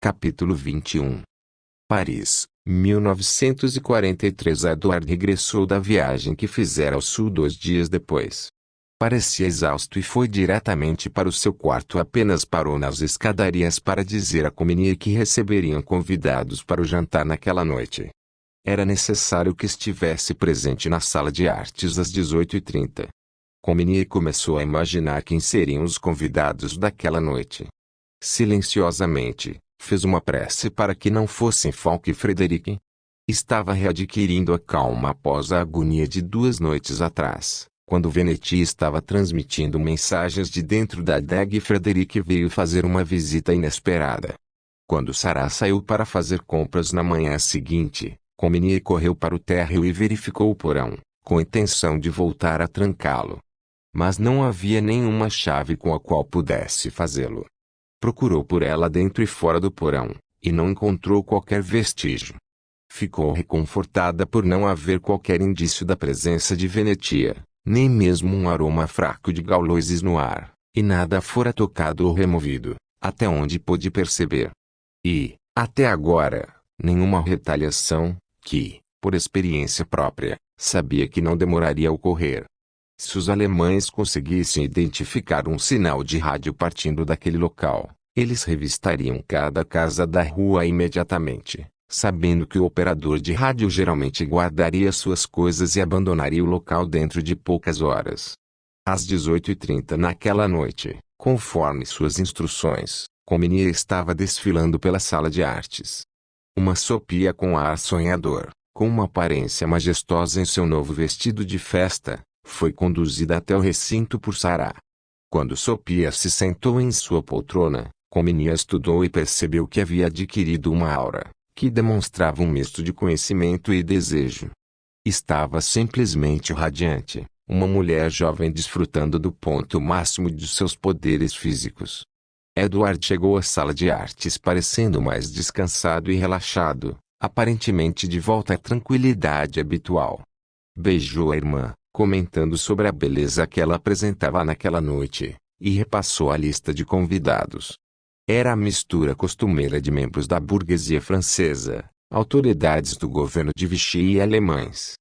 Capítulo 21. Paris, 1943. Edward regressou da viagem que fizera ao sul 2 dias depois. Parecia exausto e foi diretamente para o seu quarto. Apenas parou nas escadarias para dizer a Comenier que receberiam convidados para o jantar naquela noite. Era necessário que estivesse presente na sala de artes às 18h30. Comenier começou a imaginar quem seriam os convidados daquela noite. Silenciosamente, fez uma prece para que não fossem Falk e Frederic. Estava readquirindo a calma após a agonia de 2 noites atrás, quando Venetia estava transmitindo mensagens de dentro da adega e Frederic veio fazer uma visita inesperada. Quando Sarah saiu para fazer compras na manhã seguinte, Comenier correu para o térreo e verificou o porão, com a intenção de voltar a trancá-lo. Mas não havia nenhuma chave com a qual pudesse fazê-lo. Procurou por ela dentro e fora do porão, e não encontrou qualquer vestígio. Ficou reconfortada por não haver qualquer indício da presença de Venetia, nem mesmo um aroma fraco de Gauloises no ar, e nada fora tocado ou removido, até onde pôde perceber. E, até agora, nenhuma retaliação, que, por experiência própria, sabia que não demoraria a ocorrer. Se os alemães conseguissem identificar um sinal de rádio partindo daquele local, eles revistariam cada casa da rua imediatamente, sabendo que o operador de rádio geralmente guardaria suas coisas e abandonaria o local dentro de poucas horas. Às 18h30 naquela noite, conforme suas instruções, Comenier estava desfilando pela sala de artes. Uma sopia com ar sonhador, com uma aparência majestosa em seu novo vestido de festa, foi conduzida até o recinto por Sarah. Quando Sophia se sentou em sua poltrona, Comenier estudou e percebeu que havia adquirido uma aura, que demonstrava um misto de conhecimento e desejo. Estava simplesmente radiante, uma mulher jovem desfrutando do ponto máximo de seus poderes físicos. Edward chegou à sala de artes parecendo mais descansado e relaxado, aparentemente de volta à tranquilidade habitual. Beijou a irmã, comentando sobre a beleza que ela apresentava naquela noite, e repassou a lista de convidados. Era a mistura costumeira de membros da burguesia francesa, autoridades do governo de Vichy e alemães.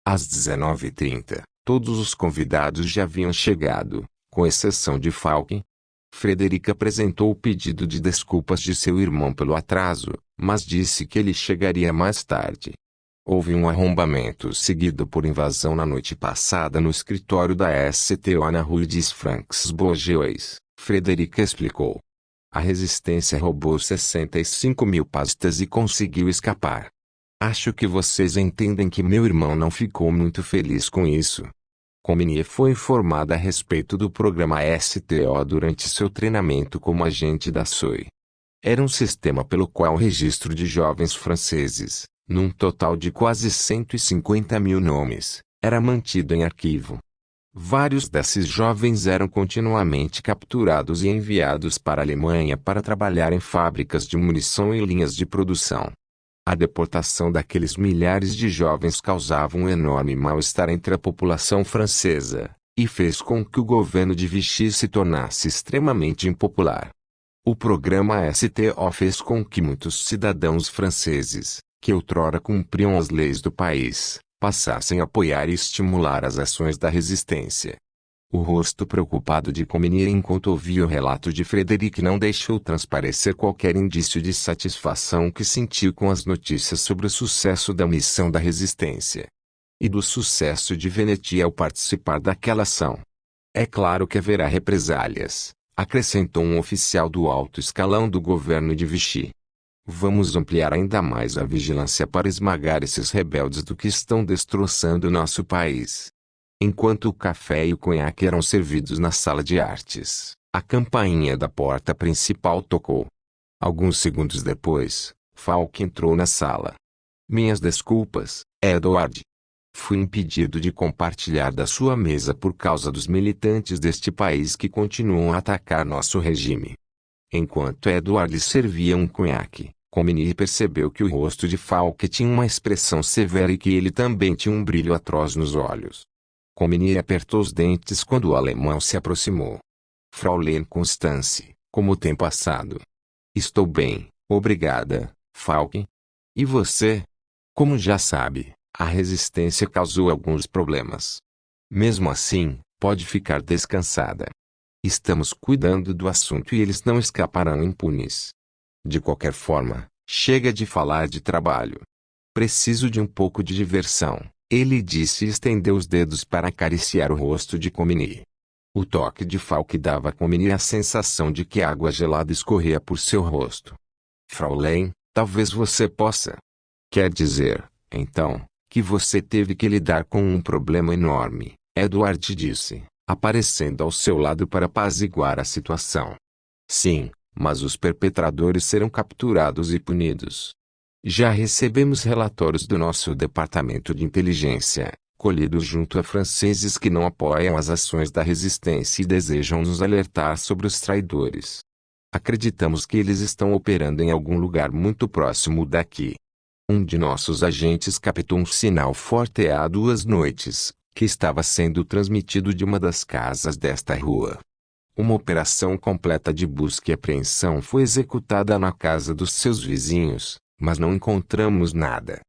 Às 19h30, todos os convidados já haviam chegado, com exceção de Falk. Frederic apresentou o pedido de desculpas de seu irmão pelo atraso, mas disse que ele chegaria mais tarde. Houve um arrombamento seguido por invasão na noite passada no escritório da STO na Rue des Francs Bourgeois, Frederic explicou. A resistência roubou 65.000 pastas e conseguiu escapar. Acho que vocês entendem que meu irmão não ficou muito feliz com isso. Comenier foi informada a respeito do programa STO durante seu treinamento como agente da SOI. Era um sistema pelo qual o registro de jovens franceses, num total de quase 150.000 nomes, era mantido em arquivo. Vários desses jovens eram continuamente capturados e enviados para a Alemanha para trabalhar em fábricas de munição e linhas de produção. A deportação daqueles milhares de jovens causava um enorme mal-estar entre a população francesa, e fez com que o governo de Vichy se tornasse extremamente impopular. O programa STO fez com que muitos cidadãos franceses, que outrora cumpriam as leis do país, passassem a apoiar e estimular as ações da resistência. O rosto preocupado de Comenier enquanto ouvia o relato de Frederic não deixou transparecer qualquer indício de satisfação que sentiu com as notícias sobre o sucesso da missão da resistência. E do sucesso de Venetia ao participar daquela ação. É claro que haverá represálias, acrescentou um oficial do alto escalão do governo de Vichy. Vamos ampliar ainda mais a vigilância para esmagar esses rebeldes do que estão destroçando nosso país. Enquanto o café e o conhaque eram servidos na sala de artes, a campainha da porta principal tocou. Alguns segundos depois, Falk entrou na sala. Minhas desculpas, Edward. Fui impedido de compartilhar da sua mesa por causa dos militantes deste país que continuam a atacar nosso regime. Enquanto Edward servia um conhaque, Comenier percebeu que o rosto de Falk tinha uma expressão severa e que ele também tinha um brilho atroz nos olhos. Comenier apertou os dentes quando o alemão se aproximou. Fraulein Constance, como tem passado? Estou bem, Obrigada, Falk. E você? Como já sabe, a resistência causou alguns problemas. Mesmo assim, pode ficar descansada. Estamos cuidando do assunto e eles não escaparão impunes. De qualquer forma, chega de falar de trabalho. Preciso de um pouco de diversão, ele disse e estendeu os dedos para acariciar o rosto de Comini. O toque de Falk dava a Comini a sensação de que água gelada escorria por seu rosto. Fraulein, talvez você possa. Quer dizer, então, que você teve que lidar com um problema enorme, Edward disse, aparecendo ao seu lado para apaziguar a situação. Sim, mas os perpetradores serão capturados e punidos. Já recebemos relatórios do nosso departamento de inteligência, colhidos junto a franceses que não apoiam as ações da resistência e desejam nos alertar sobre os traidores. Acreditamos que eles estão operando em algum lugar muito próximo daqui. Um de nossos agentes captou um sinal forte há 2 noites, que estava sendo transmitido de uma das casas desta rua. Uma operação completa de busca e apreensão foi executada na casa dos seus vizinhos, mas não encontramos nada.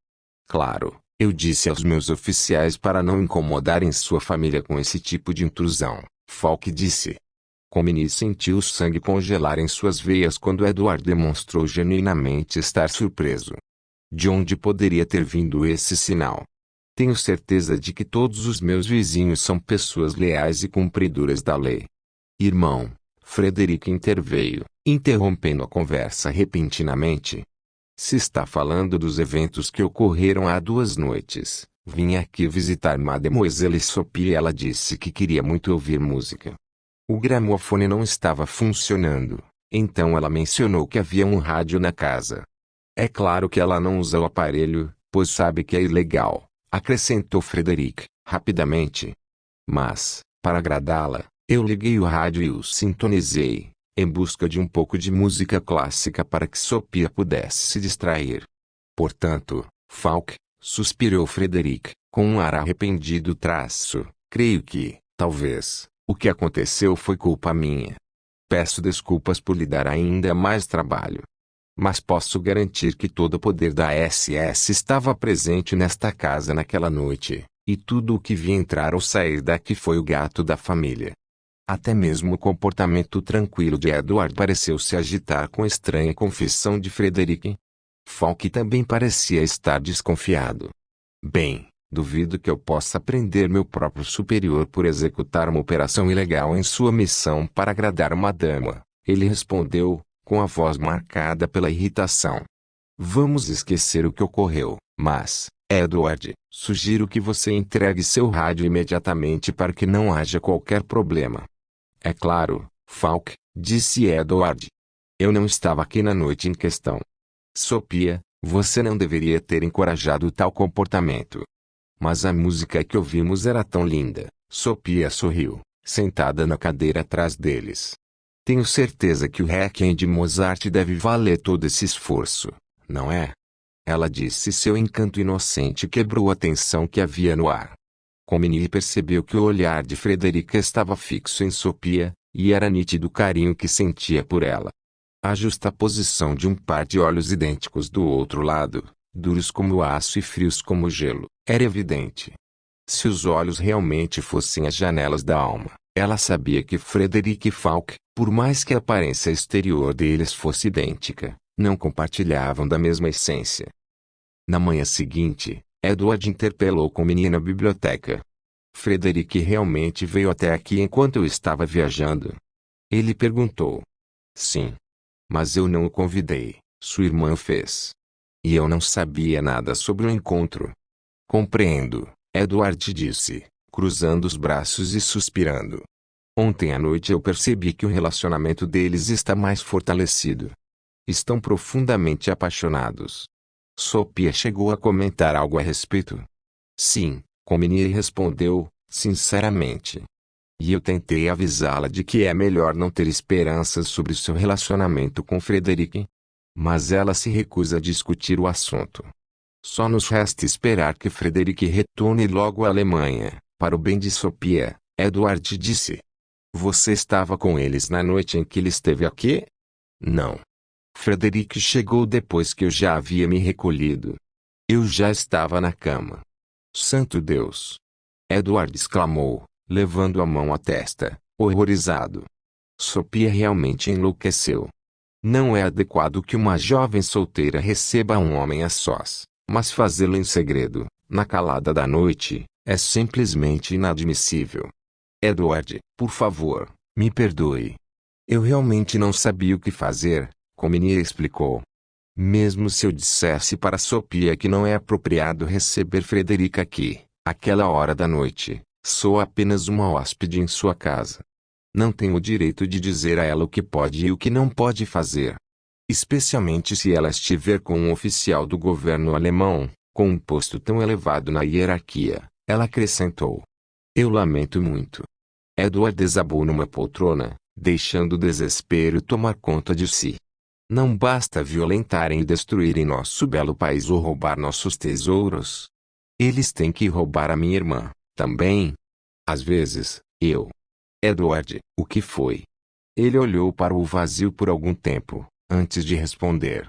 Claro, eu disse aos meus oficiais para não incomodarem sua família com esse tipo de intrusão, Falk disse. Comini sentiu o sangue congelar em suas veias quando Edward demonstrou genuinamente estar surpreso. De onde poderia ter vindo esse sinal? Tenho certeza de que todos os meus vizinhos são pessoas leais e cumpridoras da lei. Irmão, Frederick interveio, interrompendo a conversa repentinamente. Se está falando dos eventos que ocorreram há 2 noites, vim aqui visitar Mademoiselle Sophie e ela disse que queria muito ouvir música. O gramofone não estava funcionando, então ela mencionou que havia um rádio na casa. É claro que ela não usa o aparelho, pois sabe que é ilegal, acrescentou Frederick, rapidamente. Mas, para agradá-la, eu liguei o rádio e o sintonizei, em busca de um pouco de música clássica para que Sophia pudesse se distrair. Portanto, Falk, suspirou Frederick, com um ar arrependido creio que, talvez, o que aconteceu foi culpa minha. Peço desculpas por lhe dar ainda mais trabalho. Mas posso garantir que todo o poder da SS estava presente nesta casa naquela noite, e tudo o que vi entrar ou sair daqui foi o gato da família. Até mesmo o comportamento tranquilo de Edward pareceu se agitar com a estranha confissão de Frederick. Falk também parecia estar desconfiado. Bem, duvido que eu possa prender meu próprio superior por executar uma operação ilegal em sua missão para agradar uma dama, ele respondeu, com a voz marcada pela irritação. Vamos esquecer o que ocorreu, mas, Edward, sugiro que você entregue seu rádio imediatamente para que não haja qualquer problema. É claro, Falk, disse Edward. Eu não estava aqui na noite em questão. Sophia, você não deveria ter encorajado tal comportamento. Mas a música que ouvimos era tão linda, Sophia sorriu, sentada na cadeira atrás deles. Tenho certeza que o Requiem de Mozart deve valer todo esse esforço, não é? Ela disse. Seu encanto inocente quebrou a tensão que havia no ar. Comini percebeu que o olhar de Frederica estava fixo em Sophia, e era nítido o carinho que sentia por ela. A justaposição de um par de olhos idênticos do outro lado, duros como aço e frios como gelo, era evidente. Se os olhos realmente fossem as janelas da alma, ela sabia que Frederick e Falk, por mais que a aparência exterior deles fosse idêntica, não compartilhavam da mesma essência. Na manhã seguinte, Edward interpelou Comini na biblioteca. Frederick realmente veio até aqui enquanto eu estava viajando? Ele perguntou. Sim. Mas eu não o convidei, sua irmã fez. E eu não sabia nada sobre o encontro. Compreendo, Edward disse, cruzando os braços e suspirando. Ontem à noite eu percebi que o relacionamento deles está mais fortalecido. Estão profundamente apaixonados. Sophia chegou a comentar algo a respeito? Sim, Comini respondeu, sinceramente. E eu tentei avisá-la de que é melhor não ter esperanças sobre seu relacionamento com Frederick. Mas ela se recusa a discutir o assunto. Só nos resta esperar que Frederick retorne logo à Alemanha, para o bem de Sophia, Edward disse. Você estava com eles na noite em que ele esteve aqui? Não. Frederic chegou depois que eu já havia me recolhido. Eu já estava na cama. Santo Deus! Edward exclamou, levando a mão à testa, horrorizado. Sophia realmente enlouqueceu. Não é adequado que uma jovem solteira receba um homem a sós, mas fazê-lo em segredo, na calada da noite, é simplesmente inadmissível. Edward, por favor, me perdoe. Eu realmente não sabia o que fazer, Comini explicou. Mesmo se eu dissesse para Sophia que não é apropriado receber Frederica aqui, àquela hora da noite, sou apenas uma hóspede em sua casa. Não tenho o direito de dizer a ela o que pode e o que não pode fazer. Especialmente se ela estiver com um oficial do governo alemão, com um posto tão elevado na hierarquia, ela acrescentou. Eu lamento muito. Edward desabou numa poltrona, deixando o desespero tomar conta de si. Não basta violentarem e destruírem nosso belo país ou roubar nossos tesouros. Eles têm que roubar a minha irmã, também. Às vezes, eu. Edward, o que foi? Ele olhou para o vazio por algum tempo, antes de responder.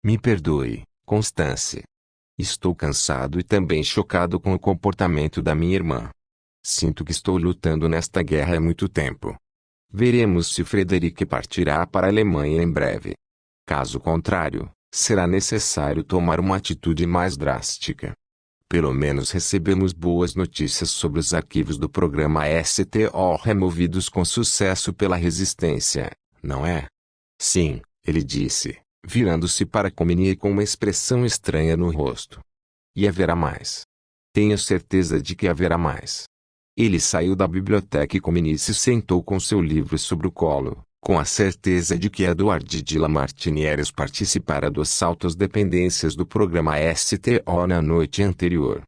Me perdoe, Constance. Estou cansado e também chocado com o comportamento da minha irmã. Sinto que estou lutando nesta guerra há muito tempo. Veremos se Frederic partirá para a Alemanha em breve. Caso contrário, será necessário tomar uma atitude mais drástica. Pelo menos recebemos boas notícias sobre os arquivos do programa STO removidos com sucesso pela resistência, não é? Sim, ele disse, virando-se para Comini com uma expressão estranha no rosto. E haverá mais. Tenho certeza de que haverá mais. Ele saiu da biblioteca e Comini se sentou com seu livro sobre o colo, com a certeza de que Edward de Lamartinière participara do assalto às dependências do programa STO na noite anterior.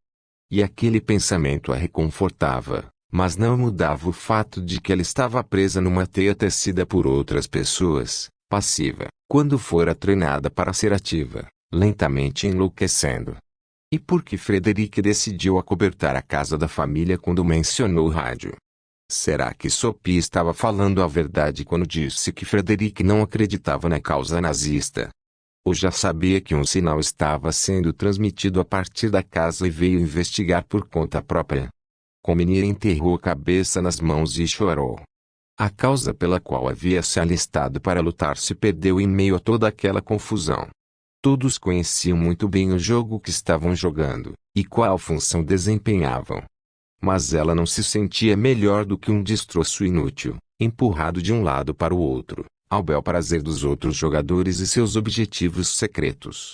E aquele pensamento a reconfortava, mas não mudava o fato de que ela estava presa numa teia tecida por outras pessoas, passiva, quando fora treinada para ser ativa, lentamente enlouquecendo. E por que Frederic decidiu acobertar a casa da família quando mencionou o rádio? Será que Sophie estava falando a verdade quando disse que Frederic não acreditava na causa nazista? Ou já sabia que um sinal estava sendo transmitido a partir da casa e veio investigar por conta própria? Comini enterrou a cabeça nas mãos e chorou. A causa pela qual havia se alistado para lutar se perdeu em meio a toda aquela confusão. Todos conheciam muito bem o jogo que estavam jogando, e qual função desempenhavam. Mas ela não se sentia melhor do que um destroço inútil, empurrado de um lado para o outro, ao bel prazer dos outros jogadores e seus objetivos secretos.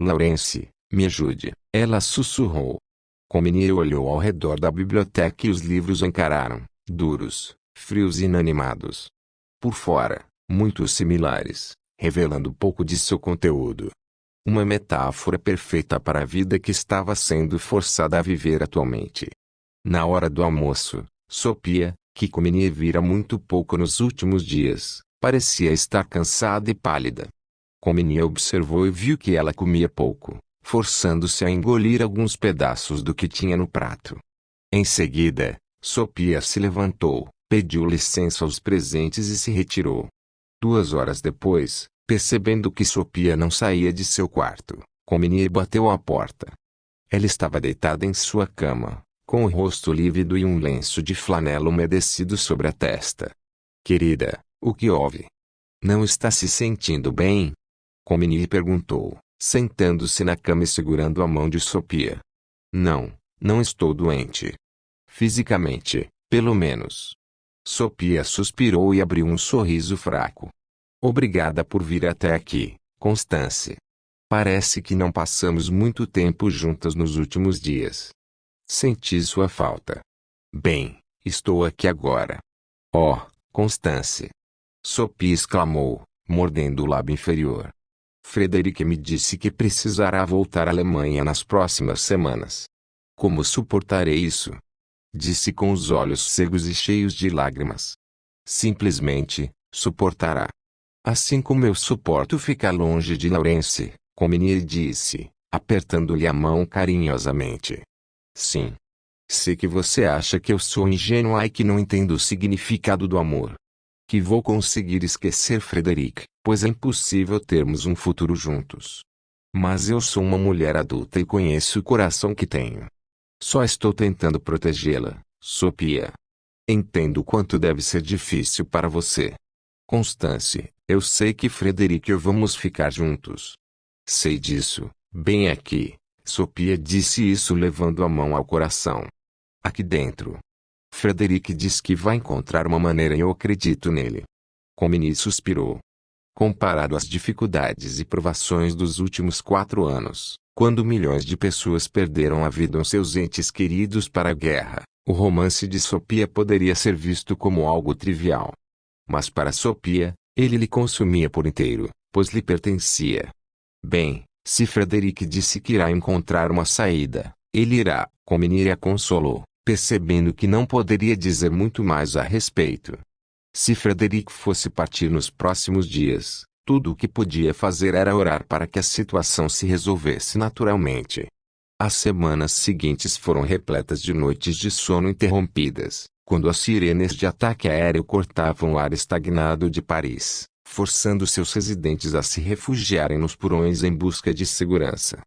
Laurence, me ajude, ela sussurrou. Comini olhou ao redor da biblioteca e os livros encararam, duros, frios e inanimados. Por fora, muito similares, revelando pouco de seu conteúdo. Uma metáfora perfeita para a vida que estava sendo forçada a viver atualmente. Na hora do almoço, Sophia, que Comini vira muito pouco nos últimos dias, parecia estar cansada e pálida. Comini observou e viu que ela comia pouco, forçando-se a engolir alguns pedaços do que tinha no prato. Em seguida, Sophia se levantou, pediu licença aos presentes e se retirou. 2 horas depois, percebendo que Sophia não saía de seu quarto, Comini bateu à porta. Ela estava deitada em sua cama, com o rosto lívido e um lenço de flanela umedecido sobre a testa. Querida, o que houve? Não está se sentindo bem? Comini perguntou, sentando-se na cama e segurando a mão de Sophia. Não estou doente. Fisicamente, pelo menos. Sophia suspirou e abriu um sorriso fraco. Obrigada por vir até aqui, Constance. Parece que não passamos muito tempo juntas nos últimos dias. Senti sua falta. Bem, estou aqui agora. Oh, Constance! Sophie exclamou, mordendo o lábio inferior. Frederic me disse que precisará voltar à Alemanha nas próximas semanas. Como suportarei isso? Disse com os olhos cegos e cheios de lágrimas. Simplesmente, suportará. Assim como eu suporto ficar longe de Laurence, Comini disse, apertando-lhe a mão carinhosamente. Sim. Sei que você acha que eu sou ingênua e que não entendo o significado do amor. Que vou conseguir esquecer Frederic, pois é impossível termos um futuro juntos. Mas eu sou uma mulher adulta e conheço o coração que tenho. Só estou tentando protegê-la, Sophia. Entendo o quanto deve ser difícil para você. Constance, eu sei que Frederic e eu vamos ficar juntos. Sei disso, bem aqui. Sophia disse isso levando a mão ao coração. Aqui dentro. Frederic diz que vai encontrar uma maneira e eu acredito nele. Comini suspirou. Comparado às dificuldades e provações dos últimos 4 anos, quando milhões de pessoas perderam a vida ou seus entes queridos para a guerra, o romance de Sophia poderia ser visto como algo trivial. Mas para Sophia, ele lhe consumia por inteiro, pois lhe pertencia. Bem, se Frederic disse que irá encontrar uma saída, ele irá, Comini a consolou, percebendo que não poderia dizer muito mais a respeito. Se Frederic fosse partir nos próximos dias, tudo o que podia fazer era orar para que a situação se resolvesse naturalmente. As semanas seguintes foram repletas de noites de sono interrompidas, quando as sirenes de ataque aéreo cortavam o ar estagnado de Paris, forçando seus residentes a se refugiarem nos porões em busca de segurança.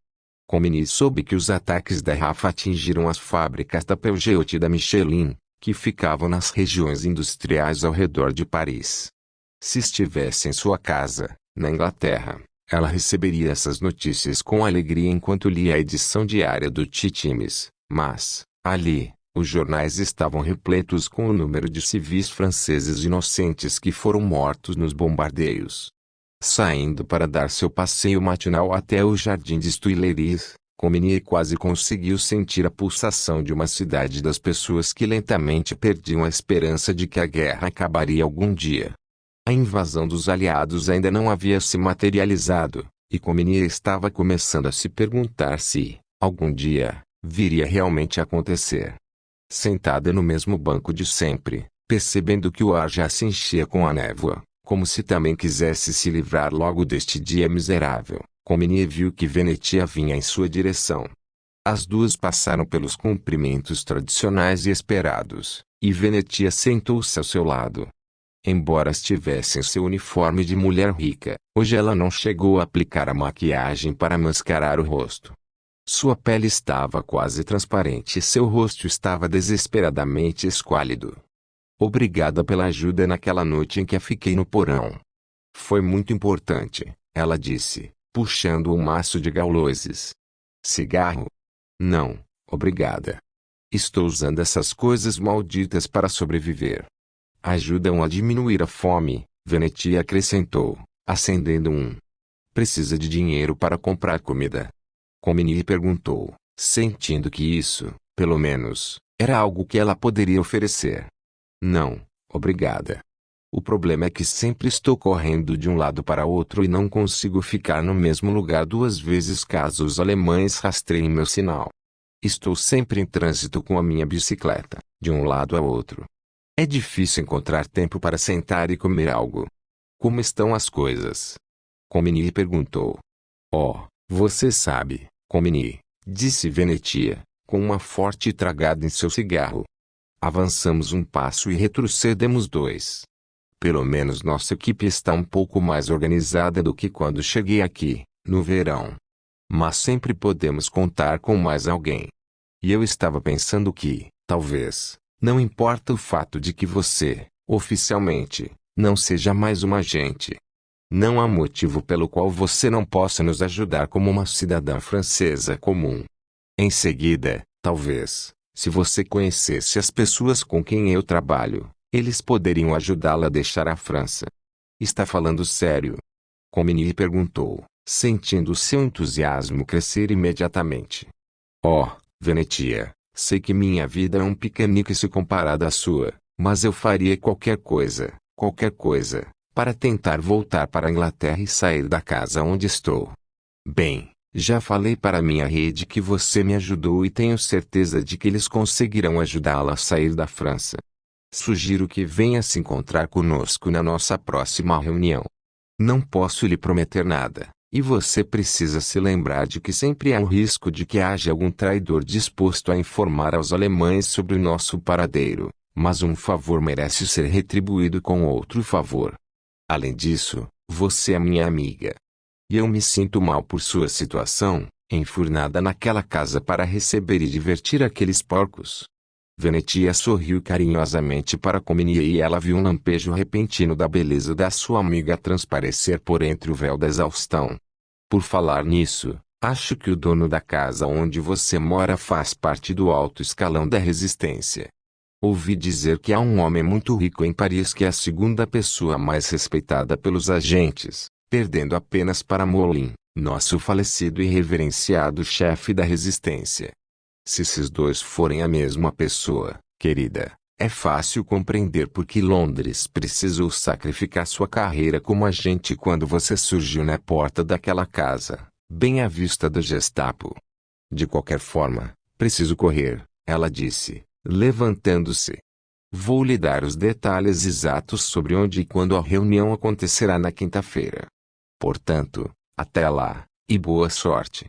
Comini soube que os ataques da RAF atingiram as fábricas da Peugeot e da Michelin, que ficavam nas regiões industriais ao redor de Paris. Se estivesse em sua casa, na Inglaterra, ela receberia essas notícias com alegria enquanto lia a edição diária do Times, mas, ali, os jornais estavam repletos com o número de civis franceses inocentes que foram mortos nos bombardeios. Saindo para dar seu passeio matinal até o Jardim das Tuileries, Comini quase conseguiu sentir a pulsação de uma cidade das pessoas que lentamente perdiam a esperança de que a guerra acabaria algum dia. A invasão dos aliados ainda não havia se materializado, e Comini estava começando a se perguntar se, algum dia, viria realmente a acontecer. Sentada no mesmo banco de sempre, percebendo que o ar já se enchia com a névoa, como se também quisesse se livrar logo deste dia miserável, Comini viu que Venetia vinha em sua direção. As duas passaram pelos cumprimentos tradicionais e esperados, e Venetia sentou-se ao seu lado. Embora estivesse em seu uniforme de mulher rica, hoje ela não chegou a aplicar a maquiagem para mascarar o rosto. Sua pele estava quase transparente e seu rosto estava desesperadamente esquálido. Obrigada pela ajuda naquela noite em que a fiquei no porão. Foi muito importante, ela disse, puxando um maço de Gauloises. Cigarro? Não, obrigada. Estou usando essas coisas malditas para sobreviver. Ajudam a diminuir a fome, Venetia acrescentou, acendendo um. Precisa de dinheiro para comprar comida? Comini perguntou, sentindo que isso, pelo menos, era algo que ela poderia oferecer. Não, obrigada. O problema é que sempre estou correndo de um lado para outro e não consigo ficar no mesmo lugar 2 vezes caso os alemães rastreiem meu sinal. Estou sempre em trânsito com a minha bicicleta, de um lado a outro. É difícil encontrar tempo para sentar e comer algo. Como estão as coisas? Comini perguntou. Oh, você sabe, Comini, disse Venetia, com uma forte tragada em seu cigarro. Avançamos um passo e retrocedemos 2. Pelo menos nossa equipe está um pouco mais organizada do que quando cheguei aqui, no verão. Mas sempre podemos contar com mais alguém. E eu estava pensando que, talvez, não importa o fato de que você, oficialmente, não seja mais uma agente. Não há motivo pelo qual você não possa nos ajudar como uma cidadã francesa comum. Em seguida, talvez, se você conhecesse as pessoas com quem eu trabalho, eles poderiam ajudá-la a deixar a França. Está falando sério? Comini perguntou, sentindo seu entusiasmo crescer imediatamente. Oh, Venetia, sei que minha vida é um piquenique se comparada à sua, mas eu faria qualquer coisa, para tentar voltar para a Inglaterra e sair da casa onde estou. Bem, já falei para minha rede que você me ajudou e tenho certeza de que eles conseguirão ajudá-la a sair da França. Sugiro que venha se encontrar conosco na nossa próxima reunião. Não posso lhe prometer nada, e você precisa se lembrar de que sempre há um risco de que haja algum traidor disposto a informar aos alemães sobre o nosso paradeiro, Mas um favor merece ser retribuído com outro favor. Além disso, você é minha amiga. E eu me sinto mal por sua situação, enfurnada naquela casa para receber e divertir aqueles porcos. Venetia sorriu carinhosamente para Comini e ela viu um lampejo repentino da beleza da sua amiga transparecer por entre o véu da exaustão. Por falar nisso, acho que o dono da casa onde você mora faz parte do alto escalão da resistência. Ouvi dizer que há um homem muito rico em Paris que é a segunda pessoa mais respeitada pelos agentes, perdendo apenas para Moulin, nosso falecido e reverenciado chefe da resistência. Se esses dois forem a mesma pessoa, querida, é fácil compreender por que Londres precisou sacrificar sua carreira como agente quando você surgiu na porta daquela casa, bem à vista da Gestapo. De qualquer forma, preciso correr, ela disse, levantando-se. Vou lhe dar os detalhes exatos sobre onde e quando a reunião acontecerá na quinta-feira. Portanto, até lá, e boa sorte.